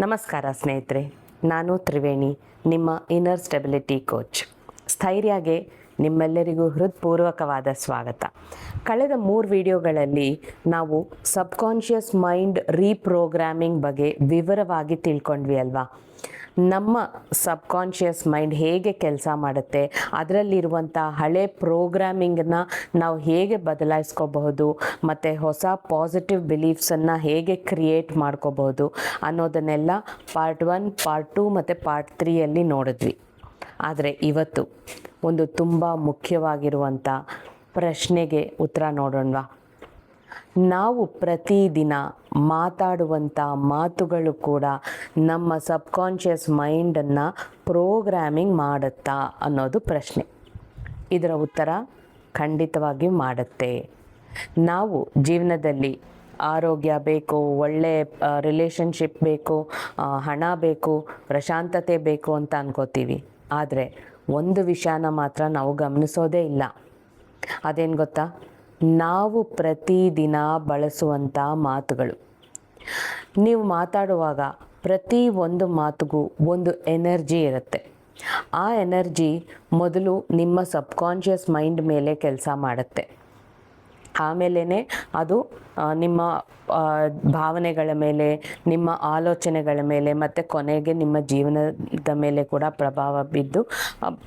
ನಮಸ್ಕಾರ ಸ್ನೇಹಿತರೆ, ನಾನು ತ್ರಿವೇಣಿ, ನಿಮ್ಮ ಇನ್ನರ್ ಸ್ಟೆಬಿಲಿಟಿ ಕೋಚ್. ಸ್ಥೈರ್ಯಗೆ ನಿಮ್ಮೆಲ್ಲರಿಗೂ ಹೃತ್ಪೂರ್ವಕವಾದ ಸ್ವಾಗತ. ಕಳೆದ 3 ವಿಡಿಯೋಗಳಲ್ಲಿ ನಾವು ಸಬ್ಕಾನ್ಷಿಯಸ್ ಮೈಂಡ್ ರೀಪ್ರೋಗ್ರಾಮಿಂಗ್ ಬಗ್ಗೆ ವಿವರವಾಗಿ ತಿಳ್ಕೊಂಡ್ವಿ ಅಲ್ವಾ. ನಮ್ಮ ಸಬ್ಕಾನ್ಷಿಯಸ್ ಮೈಂಡ್ ಹೇಗೆ ಕೆಲಸ ಮಾಡುತ್ತೆ, ಅದರಲ್ಲಿರುವಂಥ ಹಳೆ ಪ್ರೋಗ್ರಾಮಿಂಗನ್ನು ನಾವು ಹೇಗೆ ಬದಲಾಯಿಸ್ಕೋಬಹುದು ಮತ್ತು ಹೊಸ ಪಾಸಿಟಿವ್ ಬಿಲೀಫ್ಸನ್ನು ಹೇಗೆ ಕ್ರಿಯೇಟ್ ಮಾಡ್ಕೋಬಹುದು ಅನ್ನೋದನ್ನೆಲ್ಲ ಪಾರ್ಟ್ 1, ಪಾರ್ಟ್ 2 ಮತ್ತು ಪಾರ್ಟ್ 3ಯಲ್ಲಿ ನೋಡಿದ್ವಿ. ಆದರೆ ಇವತ್ತು ಒಂದು ತುಂಬ ಮುಖ್ಯವಾಗಿರುವಂಥ ಪ್ರಶ್ನೆಗೆ ಉತ್ತರ ನೋಡೋಣವಾ. ನಾವು ಪ್ರತಿದಿನ ಮಾತಾಡುವಂಥ ಮಾತುಗಳು ಕೂಡ ನಮ್ಮ ಸಬ್ಕಾನ್ಷಿಯಸ್ ಮೈಂಡನ್ನು ಪ್ರೋಗ್ರಾಮಿಂಗ್ ಮಾಡುತ್ತಾ ಅನ್ನೋದು ಪ್ರಶ್ನೆ. ಇದರ ಉತ್ತರ ಖಂಡಿತವಾಗಿಯೂ ಮಾಡುತ್ತೆ. ನಾವು ಜೀವನದಲ್ಲಿ ಆರೋಗ್ಯ ಬೇಕು, ಒಳ್ಳೆಯ ರಿಲೇಷನ್ಶಿಪ್ ಬೇಕು, ಹಣ ಬೇಕು, ಪ್ರಶಾಂತತೆ ಬೇಕು ಅಂತ ಅನ್ಕೋತೀವಿ. ಆದರೆ ಒಂದು ವಿಷಯನ ಮಾತ್ರ ನಾವು ಗಮನಿಸೋದೇ ಇಲ್ಲ. ಅದೇನು ಗೊತ್ತಾ? ನಾವು ಪ್ರತಿದಿನ ಬಳಸುವಂಥ ಮಾತುಗಳು. ನೀವು ಮಾತಾಡುವಾಗ ಪ್ರತಿ ಒಂದು ಮಾತಿಗೂ ಒಂದು ಎನರ್ಜಿ ಇರುತ್ತೆ. ಆ ಎನರ್ಜಿ ಮೊದಲು ನಿಮ್ಮ ಸಬ್ಕಾನ್ಷಿಯಸ್ ಮೈಂಡ್ ಮೇಲೆ ಕೆಲಸ ಮಾಡುತ್ತೆ. ಆಮೇಲೆ ಅದು ನಿಮ್ಮ ಭಾವನೆಗಳ ಮೇಲೆ, ನಿಮ್ಮ ಆಲೋಚನೆಗಳ ಮೇಲೆ ಮತ್ತು ಕೊನೆಗೆ ನಿಮ್ಮ ಜೀವನದ ಮೇಲೆ ಕೂಡ ಪ್ರಭಾವ ಬಿದ್ದು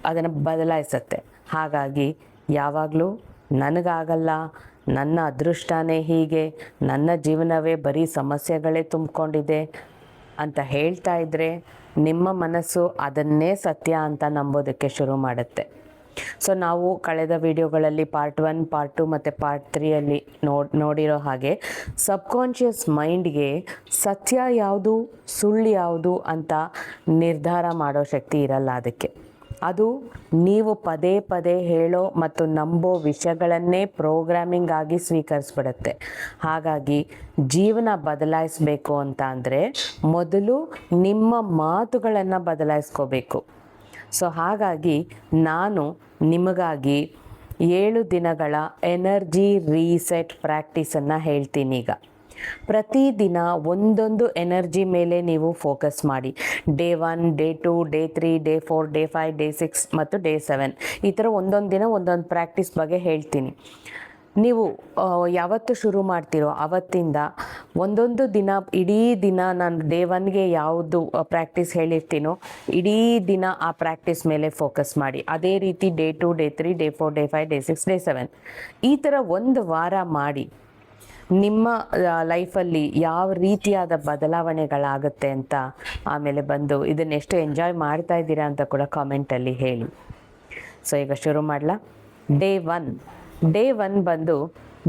ಅದನ್ನು ಬದಲಾಯಿಸುತ್ತೆ. ಹಾಗಾಗಿ ಯಾವಾಗಲೂ ನನಗಾಗಲ್ಲ, ನನ್ನ ಅದೃಷ್ಟನೇ ಹೀಗೆ, ನನ್ನ ಜೀವನವೇ ಬರೀ ಸಮಸ್ಯೆಗಳೇ ತುಂಬಿಕೊಂಡಿದೆ ಅಂತ ಹೇಳ್ತಾ ಇದ್ದರೆ ನಿಮ್ಮ ಮನಸ್ಸು ಅದನ್ನೇ ಸತ್ಯ ಅಂತ ನಂಬೋದಕ್ಕೆ ಶುರು ಮಾಡುತ್ತೆ. ಸೊ ನಾವು ಕಳೆದ ವಿಡಿಯೋಗಳಲ್ಲಿ ಪಾರ್ಟ್ 1, ಪಾರ್ಟ್ 2 ಮತ್ತು ಪಾರ್ಟ್ 3ಯಲ್ಲಿ ನೋಡಿರೋ ಹಾಗೆ ಸಬ್ಕಾನ್ಷಿಯಸ್ ಮೈಂಡ್ಗೆ ಸತ್ಯ ಯಾವುದು, ಸುಳ್ಳು ಯಾವುದು ಅಂತ ನಿರ್ಧಾರ ಮಾಡೋ ಶಕ್ತಿ ಇರಲ್ಲ. ಅದಕ್ಕೆ ಅದು ನೀವು ಪದೇ ಪದೇ ಹೇಳೋ ಮತ್ತು ನಂಬೋ ವಿಷಯಗಳನ್ನೇ ಪ್ರೋಗ್ರಾಮಿಂಗ್ ಆಗಿ ಸ್ವೀಕರಿಸ್ಬಿಡುತ್ತೆ. ಹಾಗಾಗಿ ಜೀವನ ಬದಲಾಯಿಸಬೇಕು ಅಂತ ಅಂದರೆ ಮೊದಲು ನಿಮ್ಮ ಮಾತುಗಳನ್ನು ಬದಲಾಯಿಸ್ಕೋಬೇಕು. ಸೊ ಹಾಗಾಗಿ ನಾನು ನಿಮಗಾಗಿ 7 ದಿನಗಳ ಎನರ್ಜಿ ರೀಸೆಟ್ ಪ್ರಾಕ್ಟೀಸನ್ನು ಹೇಳ್ತೀನಿ. ಈಗ ಪ್ರತಿದಿನ ಒಂದೊಂದು ಎನರ್ಜಿ ಮೇಲೆ ನೀವು ಫೋಕಸ್ ಮಾಡಿ. Day 1, day 2, day 3, day 4, day 5, day 6 ಮತ್ತು ಡೇ 7 ಈ ಥರ ಒಂದೊಂದು ದಿನ ಒಂದೊಂದು ಪ್ರಾಕ್ಟೀಸ್ ಬಗ್ಗೆ ಹೇಳ್ತೀನಿ. ನೀವು ಯಾವತ್ತು ಶುರು ಮಾಡ್ತೀರೋ ಆವತ್ತಿಂದ ಒಂದೊಂದು ದಿನ, ಇಡೀ ದಿನ ನಾನು ಡೇ 1ಗೆ ಯಾವುದು ಪ್ರಾಕ್ಟೀಸ್ ಹೇಳಿರ್ತೀನೋ ಇಡೀ ದಿನ ಆ ಪ್ರಾಕ್ಟೀಸ್ ಮೇಲೆ ಫೋಕಸ್ ಮಾಡಿ. ಅದೇ ರೀತಿ day 2, day 3, day 4, day 5, day 6, day 7 ಈ ಥರ ಒಂದು ವಾರ ಮಾಡಿ. ನಿಮ್ಮ ಲೈಫಲ್ಲಿ ಯಾವ ರೀತಿಯಾದ ಬದಲಾವಣೆಗಳಾಗುತ್ತೆ ಅಂತ ಆಮೇಲೆ ಬಂದು ಇದನ್ನೆಷ್ಟು ಎಂಜಾಯ್ ಮಾಡ್ತಾ ಇದ್ದೀರಾ ಅಂತ ಕೂಡ ಕಾಮೆಂಟಲ್ಲಿ ಹೇಳಿ. ಸೊ ಈಗ ಶುರು ಮಾಡಲಾ? ಡೇ 1 ಬಂದು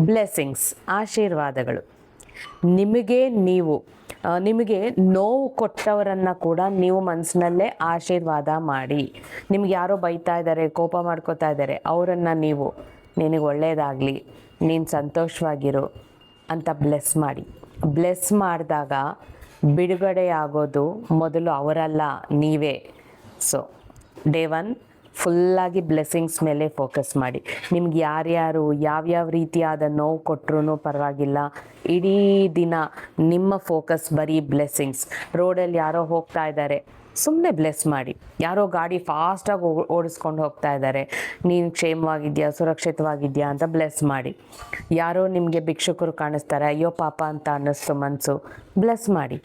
ಬ್ಲೆಸ್ಸಿಂಗ್ಸ್, ಆಶೀರ್ವಾದಗಳು. ನಿಮಗೆ ನೋವು ಕೊಟ್ಟವರನ್ನು ಕೂಡ ನೀವು ಮನಸ್ಸಿನಲ್ಲೇ ಆಶೀರ್ವಾದ ಮಾಡಿ. ನಿಮ್ಗೆ ಯಾರೋ ಬೈತಾ ಇದ್ದಾರೆ, ಕೋಪ ಮಾಡ್ಕೋತಾ ಇದ್ದಾರೆ, ಅವರನ್ನು ನೀವು ನಿನಗೆ ಒಳ್ಳೆಯದಾಗಲಿ, ನೀನು ಸಂತೋಷವಾಗಿರು ಅಂತ ಬ್ಲೆಸ್ ಮಾಡಿ. ಬ್ಲೆಸ್ ಮಾಡಿದಾಗ ಬಿಡುಗಡೆ ಆಗೋದು ಮೊದಲು ಅವರಲ್ಲ, ನೀವೇ. ಸೊ ಡೇ 1 ಫುಲ್ಲಾಗಿ ಬ್ಲೆಸ್ಸಿಂಗ್ಸ್ ಮೇಲೆ ಫೋಕಸ್ ಮಾಡಿ. ನಿಮ್ಗೆ ಯಾರ್ಯಾರು ಯಾವ್ಯಾವ ರೀತಿಯಾದ ನೋವು ಕೊಟ್ಟರು ಪರವಾಗಿಲ್ಲ, ಇಡೀ ದಿನ ನಿಮ್ಮ ಫೋಕಸ್ ಬರೀ ಬ್ಲೆಸ್ಸಿಂಗ್ಸ್. ರೋಡಲ್ಲಿ ಯಾರೋ ಹೋಗ್ತಾ ಇದ್ದಾರೆ, ಸುಮ್ಮನೆ ಬ್ಲೆಸ್ ಮಾಡಿ. ಯಾರೋ ಗಾಡಿ ಫಾಸ್ಟಾಗಿ ಓಡಿಸ್ಕೊಂಡು ಹೋಗ್ತಾ ಇದ್ದಾರೆ, ನೀನು ಕ್ಷೇಮವಾಗಿದೆಯಾ, ಸುರಕ್ಷಿತವಾಗಿದೆಯಾ ಅಂತ ಬ್ಲೆಸ್ ಮಾಡಿ. ಯಾರೋ ನಿಮಗೆ ಭಿಕ್ಷುಕರು ಕಾಣಿಸ್ತಾರೆ, ಅಯ್ಯೋ ಪಾಪ ಅಂತ ಅನ್ನಿಸ್ತು ಮನಸ್ಸು, ಬ್ಲೆಸ್ ಮಾಡಿ.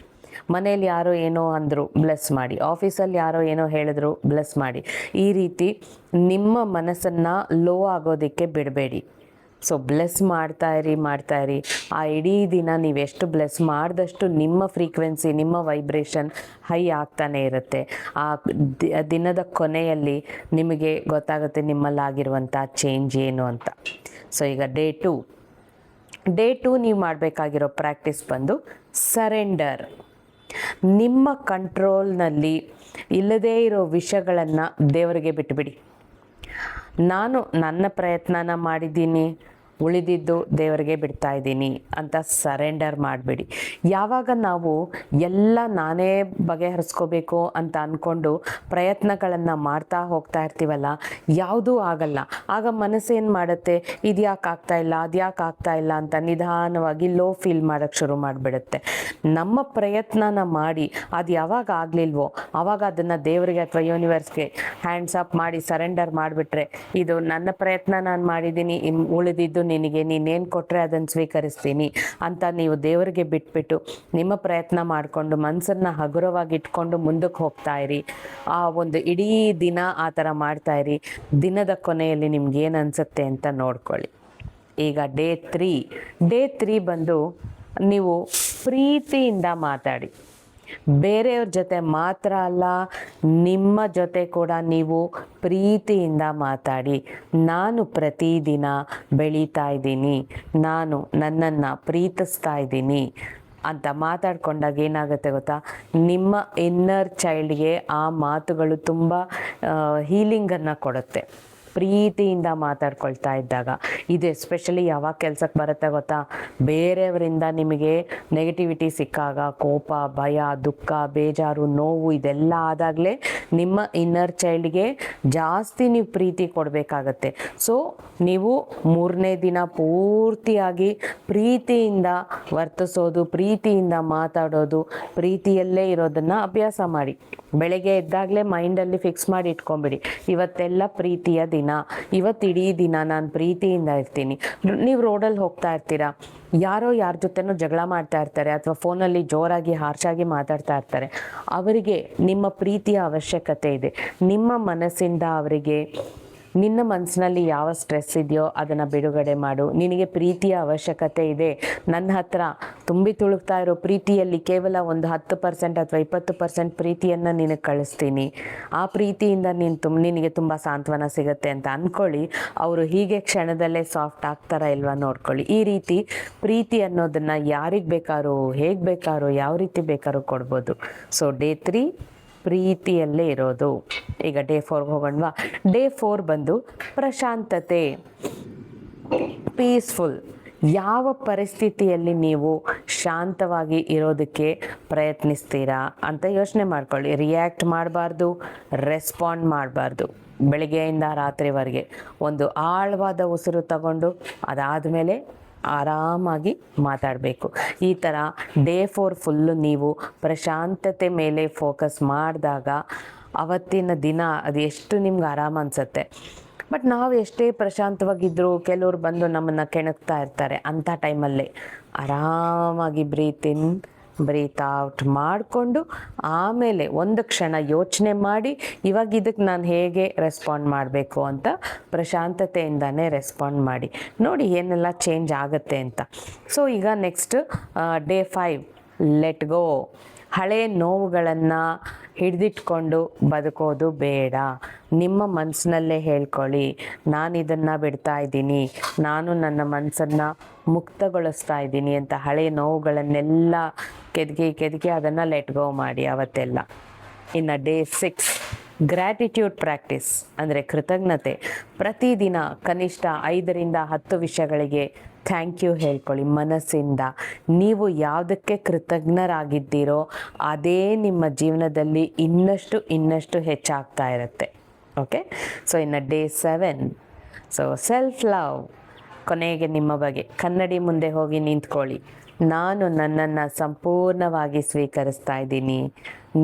ಮನೇಲಿ ಯಾರೋ ಏನೋ ಅಂದರು, ಬ್ಲೆಸ್ ಮಾಡಿ. ಆಫೀಸಲ್ಲಿ ಯಾರೋ ಏನೋ ಹೇಳಿದ್ರು, ಬ್ಲೆಸ್ ಮಾಡಿ. ಈ ರೀತಿ ನಿಮ್ಮ ಮನಸ್ಸನ್ನು ಲೋ ಆಗೋದಕ್ಕೆ ಬಿಡಬೇಡಿ. ಸೊ ಬ್ಲೆಸ್ ಮಾಡ್ತಾ ಇರಿ. ಆ ಇಡೀ ದಿನ ನೀವೆಷ್ಟು ಬ್ಲೆಸ್ ಮಾಡಿದಷ್ಟು ನಿಮ್ಮ ಫ್ರೀಕ್ವೆನ್ಸಿ, ನಿಮ್ಮ ವೈಬ್ರೇಷನ್ ಹೈ ಆಗ್ತಾನೆ ಇರುತ್ತೆ. ಆ ದಿನದ ಕೊನೆಯಲ್ಲಿ ನಿಮಗೆ ಗೊತ್ತಾಗುತ್ತೆ ನಿಮ್ಮಲ್ಲಾಗಿರುವಂಥ ಚೇಂಜ್ ಏನು ಅಂತ. ಸೊ ಈಗ ಡೇ 2 ನೀವು ಮಾಡಬೇಕಾಗಿರೋ ಪ್ರಾಕ್ಟೀಸ್ ಬಂದು ಸರೆಂಡರ್. ನಿಮ್ಮ ಕಂಟ್ರೋಲ್ನಲ್ಲಿ ಇಲ್ಲದೇ ಇರೋ ವಿಷಯಗಳನ್ನು ದೇವರಿಗೆ ಬಿಟ್ಟುಬಿಡಿ. ನಾನು ನನ್ನ ಪ್ರಯತ್ನನ ಮಾಡಿದ್ದೀನಿ, ಉಳಿದಿದ್ದು ದೇವರಿಗೆ ಬಿಡ್ತಾ ಇದ್ದೀನಿ ಅಂತ ಸರೆಂಡರ್ ಮಾಡಿಬಿಡಿ. ಯಾವಾಗ ನಾವು ಎಲ್ಲ ನಾನೇ ಬಗೆಹರಿಸ್ಕೋಬೇಕು ಅಂತ ಅಂದ್ಕೊಂಡು ಪ್ರಯತ್ನಗಳನ್ನು ಮಾಡ್ತಾ ಹೋಗ್ತಾ ಇರ್ತೀವಲ್ಲ, ಯಾವುದೂ ಆಗಲ್ಲ. ಆಗ ಮನಸ್ಸೇನು ಮಾಡುತ್ತೆ, ಇದು ಯಾಕೆ ಆಗ್ತಾ ಇಲ್ಲ, ಅದು ಯಾಕೆ ಆಗ್ತಾ ಇಲ್ಲ ಅಂತ ನಿಧಾನವಾಗಿ ಲೋ ಫೀಲ್ ಮಾಡೋಕ್ಕೆ ಶುರು ಮಾಡಿಬಿಡುತ್ತೆ. ನಮ್ಮ ಪ್ರಯತ್ನನ ಮಾಡಿ ಅದು ಯಾವಾಗ ಆಗಲಿಲ್ವೋ ಆವಾಗ ಅದನ್ನು ದೇವರಿಗೆ ಅಥವಾ ಯೂನಿವರ್ಸ್ಗೆ ಹ್ಯಾಂಡ್ಸ್ ಅಪ್ ಮಾಡಿ ಸರೆಂಡರ್ ಮಾಡಿಬಿಟ್ರೆ, ಇದು ನನ್ನ ಪ್ರಯತ್ನ ನಾನು ಮಾಡಿದ್ದೀನಿ, ಉಳಿದಿದ್ದು ನಿನಗೆ, ನೀನೇನು ಕೊಟ್ಟರೆ ಅದನ್ನು ಸ್ವೀಕರಿಸ್ತೀನಿ ಅಂತ ನೀವು ದೇವರಿಗೆ ಬಿಟ್ಬಿಟ್ಟು ನಿಮ್ಮ ಪ್ರಯತ್ನ ಮಾಡಿಕೊಂಡು ಮನಸ್ಸನ್ನು ಹಗುರವಾಗಿ ಇಟ್ಕೊಂಡು ಮುಂದಕ್ಕೆ ಹೋಗ್ತಾ ಇರಿ. ಆ ಒಂದು ಇಡೀ ದಿನ ಆ ಥರ ಮಾಡ್ತಾ ಇರಿ. ದಿನದ ಕೊನೆಯಲ್ಲಿ ನಿಮ್ಗೆ ಏನು ಅನಿಸುತ್ತೆ ಅಂತ ನೋಡ್ಕೊಳ್ಳಿ. ಈಗ ಡೇ 3 ಬಂದು ನೀವು ಪ್ರೀತಿಯಿಂದ ಮಾತಾಡಿ. ಬೇರೆಯವ್ರ ಜೊತೆ ಮಾತ್ರ ಅಲ್ಲ, ನಿಮ್ಮ ಜೊತೆ ಕೂಡ ನೀವು ಪ್ರೀತಿಯಿಂದ ಮಾತಾಡಿ. ನಾನು ಪ್ರತಿದಿನ ಬೆಳೀತಾ ಇದ್ದೀನಿ, ನಾನು ನನ್ನನ್ನು ಪ್ರೀತಿಸ್ತಾ ಇದ್ದೀನಿ ಅಂತ ಮಾತಾಡ್ಕೊಂಡಾಗ ಏನಾಗುತ್ತೆ ಗೊತ್ತಾ, ನಿಮ್ಮ ಇನ್ನರ್ ಚೈಲ್ಡ್ಗೆ ಆ ಮಾತುಗಳು ತುಂಬ ಹೀಲಿಂಗನ್ನು ಕೊಡುತ್ತೆ. ಪ್ರೀತಿಯಿಂದ ಮಾತಾಡ್ಕೊಳ್ತಾ ಇದ್ದಾಗ ಇದು ಎಸ್ಪೆಷಲಿ ಯಾವಾಗ ಕೆಲಸಕ್ಕೆ ಬರುತ್ತೆ ಗೊತ್ತಾ, ಬೇರೆಯವರಿಂದ ನಿಮಗೆ ನೆಗೆಟಿವಿಟಿ ಸಿಕ್ಕಾಗ, ಕೋಪ, ಭಯ, ದುಃಖ, ಬೇಜಾರು, ನೋವು ಇದೆಲ್ಲ ಆದಾಗಲೇ ನಿಮ್ಮ ಇನ್ನರ್ ಚೈಲ್ಡ್ಗೆ ಜಾಸ್ತಿ ನೀವು ಪ್ರೀತಿ ಕೊಡಬೇಕಾಗತ್ತೆ. ಸೊ ನೀವು 3ನೇ ದಿನ ಪೂರ್ತಿಯಾಗಿ ಪ್ರೀತಿಯಿಂದ ವರ್ತಿಸೋದು, ಪ್ರೀತಿಯಿಂದ ಮಾತಾಡೋದು, ಪ್ರೀತಿಯಲ್ಲೇ ಇರೋದನ್ನು ಅಭ್ಯಾಸ ಮಾಡಿ. ಬೆಳಗ್ಗೆ ಎದ್ದಾಗಲೇ ಮೈಂಡಲ್ಲಿ ಫಿಕ್ಸ್ ಮಾಡಿ ಇಟ್ಕೊಂಬಿಡಿ, ಇವತ್ತೆಲ್ಲ ಪ್ರೀತಿಯ ದಿನ, ಇವತ್ತಿಡೀ ದಿನ ನಾನು ಪ್ರೀತಿಯಿಂದ ಇರ್ತೀನಿ. ನೀವು ರೋಡಲ್ಲಿ ಹೋಗ್ತಾ ಇರ್ತೀರಾ, ಯಾರೋ ಯಾರ ಜೊತೆನೋ ಜಗಳ ಮಾಡ್ತಾ ಇರ್ತಾರೆ ಅಥವಾ ಫೋನಲ್ಲಿ ಜೋರಾಗಿ ಹಾರ್ಷಾಗಿ ಮಾತಾಡ್ತಾ ಇರ್ತಾರೆ. ಅವರಿಗೆ ನಿಮ್ಮ ಪ್ರೀತಿಯ ಅವಶ್ಯಕತೆ ಇದೆ. ನಿಮ್ಮ ಮನಸ್ಸಿಂದ ಅವರಿಗೆ ನಿನ್ನ ಮನಸ್ಸಿನಲ್ಲಿ ಯಾವ ಸ್ಟ್ರೆಸ್ ಇದೆಯೋ ಅದನ್ನು ಬಿಡುಗಡೆ ಮಾಡು. ನಿನಗೆ ಪ್ರೀತಿಯ ಅವಶ್ಯಕತೆ ಇದೆ, ನನ್ನ ಹತ್ರ ತುಂಬಿ ತುಳುಕ್ತಾ ಇರೋ ಪ್ರೀತಿಯಲ್ಲಿ ಕೇವಲ ಒಂದು 10% ಅಥವಾ 20% ಪ್ರೀತಿಯನ್ನು ನಿನಗೆ ಕಳಿಸ್ತೀನಿ. ಆ ಪ್ರೀತಿಯಿಂದ ನಿನಗೆ ತುಂಬ ಸಾಂತ್ವನ ಸಿಗುತ್ತೆ ಅಂತ ಅಂದ್ಕೊಳ್ಳಿ. ಅವರು ಹೀಗೆ ಕ್ಷಣದಲ್ಲೇ ಸಾಫ್ಟ್ ಆಗ್ತಾರಾ ಇಲ್ವಾ ನೋಡ್ಕೊಳ್ಳಿ. ಈ ರೀತಿ ಪ್ರೀತಿ ಅನ್ನೋದನ್ನು ಯಾರಿಗೆ ಬೇಕಾದ್ರೂ, ಹೇಗೆ ಬೇಕಾದ್ರೂ, ಯಾವ ರೀತಿ ಬೇಕಾದ್ರೂ ಕೊಡ್ಬೋದು. ಸೊ ಡೇ 3 ಪ್ರೀತಿಯಲ್ಲೇ ಇರೋದು. ಈಗ ಡೇ 4 ಹೋಗೋಣವಾ. ಡೇ 4 ಬಂದು ಪ್ರಶಾಂತತೆ, ಪೀಸ್ಫುಲ್. ಯಾವ ಪರಿಸ್ಥಿತಿಯಲ್ಲಿ ನೀವು ಶಾಂತವಾಗಿ ಇರೋದಕ್ಕೆ ಪ್ರಯತ್ನಿಸ್ತೀರಾ ಅಂತ ಯೋಚನೆ ಮಾಡ್ಕೊಳ್ಳಿ. ರಿಯಾಕ್ಟ್ ಮಾಡಬಾರ್ದು, ರೆಸ್ಪಾಂಡ್ ಮಾಡಬಾರ್ದು. ಬೆಳಗ್ಗೆಯಿಂದ ರಾತ್ರಿವರೆಗೆ ಒಂದು ಆಳವಾದ ಉಸಿರು ತಗೊಂಡು ಅದಾದಮೇಲೆ ಆರಾಮಾಗಿ ಮಾತಾಡಬೇಕು. ಈ ಥರ ಡೇ 4 ಫುಲ್ಲು ನೀವು ಪ್ರಶಾಂತತೆ ಮೇಲೆ ಫೋಕಸ್ ಮಾಡಿದಾಗ ಅವತ್ತಿನ ದಿನ ಅದು ಎಷ್ಟು ನಿಮ್ಗೆ ಆರಾಮ ಅನಿಸುತ್ತೆ. ಬಟ್ ನಾವು ಎಷ್ಟೇ ಪ್ರಶಾಂತವಾಗಿದ್ದರೂ ಕೆಲವ್ರು ಬಂದು ನಮ್ಮನ್ನು ಕೆಣಕ್ತಾ ಇರ್ತಾರೆ. ಅಂಥ ಟೈಮಲ್ಲೇ ಆರಾಮಾಗಿ ಬ್ರೀತ್ ಇನ್ ಬ್ರೀತ್ ಔಟ್ ಮಾಡಿಕೊಂಡು ಆಮೇಲೆ ಒಂದು ಕ್ಷಣ ಯೋಚನೆ ಮಾಡಿ, ಇವಾಗ ಇದಕ್ಕೆ ನಾನು ಹೇಗೆ ರೆಸ್ಪಾಂಡ್ ಮಾಡಬೇಕು ಅಂತ ಪ್ರಶಾಂತತೆಯಿಂದನೇ ರೆಸ್ಪಾಂಡ್ ಮಾಡಿ ನೋಡಿ ಏನೆಲ್ಲ ಚೇಂಜ್ ಆಗುತ್ತೆ ಅಂತ. ಸೊ ಈಗ ನೆಕ್ಸ್ಟ್ ಡೇ 5 ಲೆಟ್ ಗೋ. ಹಳೆಯ ನೋವುಗಳನ್ನು ಹಿಡಿದಿಟ್ಕೊಂಡು ಬದುಕೋದು ಬೇಡ. ನಿಮ್ಮ ಮನಸ್ಸಿನಲ್ಲೇ ಹೇಳ್ಕೊಳ್ಳಿ, ನಾನು ಇದನ್ನು ಬಿಡ್ತಾ ಇದ್ದೀನಿ, ನಾನು ನನ್ನ ಮನಸ್ಸನ್ನು ಮುಕ್ತಗೊಳಿಸ್ತಾ ಇದ್ದೀನಿ ಅಂತ. ಹಳೆಯ ನೋವುಗಳನ್ನೆಲ್ಲ ಕೆದಕಿ ಅದನ್ನು ಲೆಟ್ ಗೋ ಮಾಡಿ ಅವತ್ತೆಲ್ಲ. ಇನ್ನು ಡೇ 6 ಗ್ರ್ಯಾಟಿಟ್ಯೂಡ್ ಪ್ರಾಕ್ಟೀಸ್ ಅಂದರೆ ಕೃತಜ್ಞತೆ. ಪ್ರತಿದಿನ ಕನಿಷ್ಠ 5ರಿಂದ 10 ವಿಷಯಗಳಿಗೆ ಥ್ಯಾಂಕ್ ಯು ಹೇಳ್ಕೊಳ್ಳಿ ಮನಸ್ಸಿಂದ. ನೀವು ಯಾವುದಕ್ಕೆ ಕೃತಜ್ಞರಾಗಿದ್ದೀರೋ ಅದೇ ನಿಮ್ಮ ಜೀವನದಲ್ಲಿ ಇನ್ನಷ್ಟು ಹೆಚ್ಚಾಗ್ತಾ ಇರುತ್ತೆ. ಓಕೆ, ಸೊ ಇನ್ನು ಡೇ 7 ಸೊ ಸೆಲ್ಫ್ ಲವ್. ಕೊನೆಗೆ ನಿಮ್ಮ ಬಗ್ಗೆ ಕನ್ನಡಿ ಮುಂದೆ ಹೋಗಿ ನಿಂತ್ಕೊಳ್ಳಿ. ನಾನು ನನ್ನನ್ನು ಸಂಪೂರ್ಣವಾಗಿ ಸ್ವೀಕರಿಸ್ತಾ ಇದ್ದೀನಿ,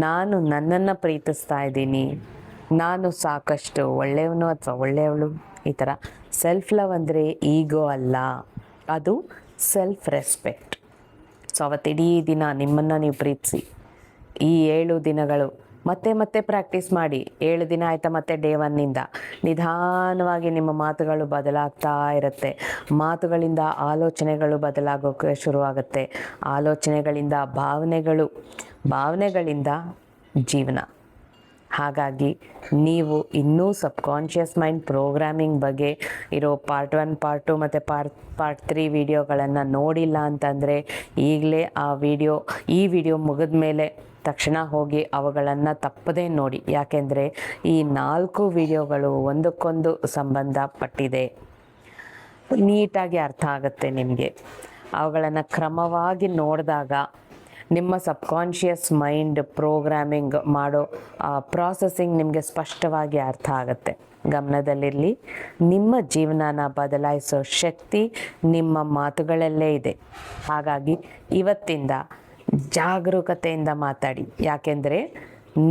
ನಾನು ನನ್ನನ್ನು ಪ್ರೀತಿಸ್ತಾ ಇದ್ದೀನಿ, ನಾನು ಸಾಕಷ್ಟು ಒಳ್ಳೆಯವನು ಅಥವಾ ಒಳ್ಳೆಯವಳು. ಈ ಥರ ಸೆಲ್ಫ್ ಲವ್ ಅಂದರೆ ಈಗೋ ಅಲ್ಲ, ಅದು ಸೆಲ್ಫ್ ರೆಸ್ಪೆಕ್ಟ್. ಸೊ ಅವತ್ತಿಡೀ ದಿನ ನಿಮ್ಮನ್ನು ನೀವು ಪ್ರೀತಿಸಿ. ಈ 7 ದಿನಗಳು ಮತ್ತೆ ಪ್ರಾಕ್ಟೀಸ್ ಮಾಡಿ. 7 ದಿನ ಆಯಿತಾ, ಮತ್ತೆ ಡೇ 1ನಿಂದ ನಿಧಾನವಾಗಿ ನಿಮ್ಮ ಮಾತುಗಳು ಬದಲಾಗ್ತಾ ಇರುತ್ತೆ. ಮಾತುಗಳಿಂದ ಆಲೋಚನೆಗಳು ಬದಲಾಗೋಕ್ಕೆ ಶುರುವಾಗುತ್ತೆ. ಆಲೋಚನೆಗಳಿಂದ ಭಾವನೆಗಳಿಂದ ಜೀವನ. ಹಾಗಾಗಿ ನೀವು ಇನ್ನೂ ಸಬ್ಕಾನ್ಷಿಯಸ್ ಮೈಂಡ್ ಪ್ರೋಗ್ರಾಮಿಂಗ್ ಬಗ್ಗೆ ಇರೋ ಪಾರ್ಟ್ 1, ಪಾರ್ಟ್ 2 ಮತ್ತು ಪಾರ್ಟ್ 3 ವಿಡಿಯೋಗಳನ್ನು ನೋಡಿಲ್ಲ ಅಂತಂದರೆ ಈಗಲೇ ಈ ವಿಡಿಯೋ ಮುಗಿದ ಮೇಲೆ ತಕ್ಷಣ ಹೋಗಿ ಅವುಗಳನ್ನು ತಪ್ಪದೇ ನೋಡಿ. ಯಾಕೆಂದರೆ ಈ 4 ವಿಡಿಯೋಗಳು ಒಂದಕ್ಕೊಂದು ಸಂಬಂಧಪಟ್ಟಿದೆ. ನೀಟಾಗಿ ಅರ್ಥ ಆಗುತ್ತೆ ನಿಮಗೆ. ಅವುಗಳನ್ನು ಕ್ರಮವಾಗಿ ನೋಡಿದಾಗ ನಿಮ್ಮ ಸಬ್ಕಾನ್ಷಿಯಸ್ ಮೈಂಡ್ ಪ್ರೋಗ್ರಾಮಿಂಗ್ ಮಾಡೋ ಪ್ರಾಸೆಸಿಂಗ್ ನಿಮಗೆ ಸ್ಪಷ್ಟವಾಗಿ ಅರ್ಥ ಆಗುತ್ತೆ. ಗಮನದಲ್ಲಿರಲಿ, ನಿಮ್ಮ ಜೀವನನ ಬದಲಾಯಿಸೋ ಶಕ್ತಿ ನಿಮ್ಮ ಮಾತುಗಳಲ್ಲೇ ಇದೆ. ಹಾಗಾಗಿ ಇವತ್ತಿಂದ ಜಾಗರೂಕತೆಯಿಂದ ಮಾತಾಡಿ. ಯಾಕೆಂದರೆ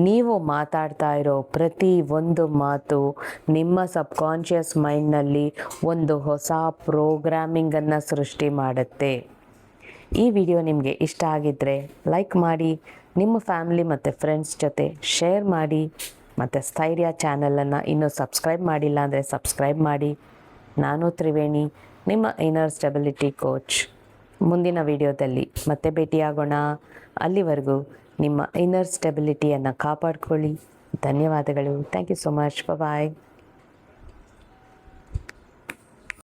ನೀವು ಮಾತಾಡ್ತಾ ಇರೋ ಪ್ರತಿ ಒಂದು ಮಾತು ನಿಮ್ಮ ಸಬ್ಕಾನ್ಷಿಯಸ್ ಮೈಂಡ್ನಲ್ಲಿ ಒಂದು ಹೊಸ ಪ್ರೋಗ್ರಾಮಿಂಗನ್ನು ಸೃಷ್ಟಿ ಮಾಡುತ್ತೆ. ಈ ವಿಡಿಯೋ ನಿಮಗೆ ಇಷ್ಟ ಆಗಿದ್ದರೆ ಲೈಕ್ ಮಾಡಿ, ನಿಮ್ಮ ಫ್ಯಾಮಿಲಿ ಮತ್ತು ಫ್ರೆಂಡ್ಸ್ ಜೊತೆ ಶೇರ್ ಮಾಡಿ, ಮತ್ತು ಸ್ಥೈರ್ಯ ಚಾನಲನ್ನು ಇನ್ನೂ ಸಬ್ಸ್ಕ್ರೈಬ್ ಮಾಡಿಲ್ಲ ಅಂದರೆ ಸಬ್ಸ್ಕ್ರೈಬ್ ಮಾಡಿ. ನಾನು ತ್ರಿವೇಣಿ, ನಿಮ್ಮ ಇನ್ನರ್ ಸ್ಟೆಬಿಲಿಟಿ ಕೋಚ್. ಮುಂದಿನ ವಿಡಿಯೋದಲ್ಲಿ ಮತ್ತೆ ಭೇಟಿಯಾಗೋಣ. ಅಲ್ಲಿವರೆಗೂ ನಿಮ್ಮ ಇನ್ನರ್ ಸ್ಟೆಬಿಲಿಟಿಯನ್ನು ಕಾಪಾಡಿಕೊಳ್ಳಿ. ಧನ್ಯವಾದಗಳು. Thank you so much. Bye.